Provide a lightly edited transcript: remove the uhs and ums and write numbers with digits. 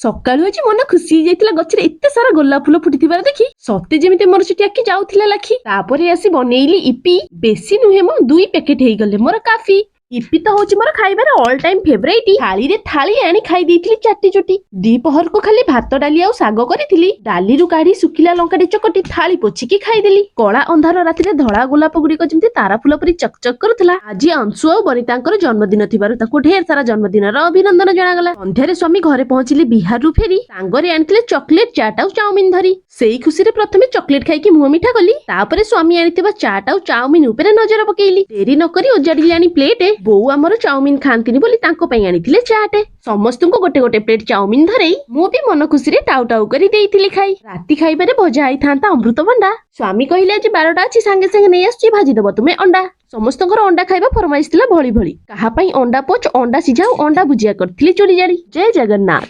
ସକାଳୁ ଆଜି ମନ ଖୁସି ହେଇଯାଇଥିଲା ଗଛରେ ଏତେ ସାରା ଗୋଲାପ ଫୁଲ ଫୁଟିଥିବାର ଦେଖି। ସତେ ଯେମିତି ମୋର ସେଠି ଆଖି ଯାଉଥିଲା ଲାଖି। ତାପରେ ଆସି ବନେଇଲି ଇପି। ବେଶୀ ନୁହେଁ ମ 2 ପ୍ୟାକେଟ ହେଇଗଲେ ମୋର କାଫି। ଇପି ତ ହଉଛି ମୋର ଖାଇବାରେ ଅଲ ଟାଇମ ଫେଭରାଇଟ। ଥାଳିରେ ଥାଳି ଆଣି ଖାଇ ଦେଇଥିଲି ଚାଟି ଚୁଟି। ଦିପହରକୁ ଖାଲି ଭାତ ଡାଲି ଆଉ ଶାଗ କରିଥିଲି। ଡାଲିରୁ କାଢି ଶୁଖିଲା ଲଙ୍କାଟେ ଚକଟି ଥାଳି ପୋଛିକି ଖାଇଦେଲି। କଳା ଅନ୍ଧାର ରାତିରେ ଧଳା ଗୋଲାପ ଗୁଡିକ ଯେମିତି ତାରା ଫୁଲ ପରି ଚକଚକ କରୁଥିଲା। ଆଜି ଅଂଶୁ ଆଉ ବନିତାଙ୍କର ଜନ୍ମଦିନ ଥିବାରୁ ତାଙ୍କୁ ଢେର ସାରା ଜନ୍ମଦିନର ଅଭିନନ୍ଦନ ଜଣାଗଲା। ସନ୍ଧ୍ୟାରେ ସ୍ୱାମୀ ଘରେ ପହଞ୍ଚିଲେ ବିହାରରୁ ଫେରି। ସାଙ୍ଗରେ ଆଣିଥିଲେ ଚକଲେଟ, ଚାଟ୍ ଆଉ ଚାଉମିନ ଧରି। ସେଇ ଖୁସିରେ ପ୍ରଥମେ ଚକଲେଟ ଖାଇକି ମୁହଁ ମିଠା କଲି। ତାପରେ ସ୍ୱାମୀ ଆଣିଥିବା ଚାଟ୍ ଆଉ ଚାଉମିନ ଉପରେ ନଜର ପକେଇଲି। ଡେରି ନକରି ଓଜାଡିଲି ଆଣି ପ୍ଲେଟ। ବୋଉ ଆମର ଚାଉମିନ ଖାଆନ୍ତିନି ବୋଲି ତାଙ୍କ ପାଇଁ ଆଣିଥିଲେ ଚାଟ୍। ସମସ୍ତଙ୍କୁ ଗୋଟେ ଗୋଟେ ପ୍ଲେଟ ଚାଉମିନ ଧରେଇ ମୁଁ ବି ମନ ଖୁସିରେ ଟାଉ ଟାଉ କରି ଦେଇଥିଲି ଖାଇ। ରାତି ଖାଇବାରେ ଭଜା ହେଇଥାନ୍ତା ଅମୃତଭଣ୍ଡା। ସ୍ୱାମୀ କହିଲେ ଆଜି 12ଟା ଅଛି, ସାଙ୍ଗେ ସାଙ୍ଗେ ନେଇ ଆସୁଛି, ଭାଜିଦବ ତୁମେ ଅଣ୍ଡା। ସମସ୍ତଙ୍କର ଅଣ୍ଡା ଖାଇବା ଫରମାଇଶ ଥିଲା ଭଳି ଭଳି। କାହା ପାଇଁ ଅଣ୍ଡା ପୋଚ, ଅଣ୍ଡା ସିଝା ଆଉ ଅଣ୍ଡା ଭୁଜିଆ କରିଥିଲି ଚୁଲି ଜାଳି। ଜୟ ଜଗନ୍ନାଥ।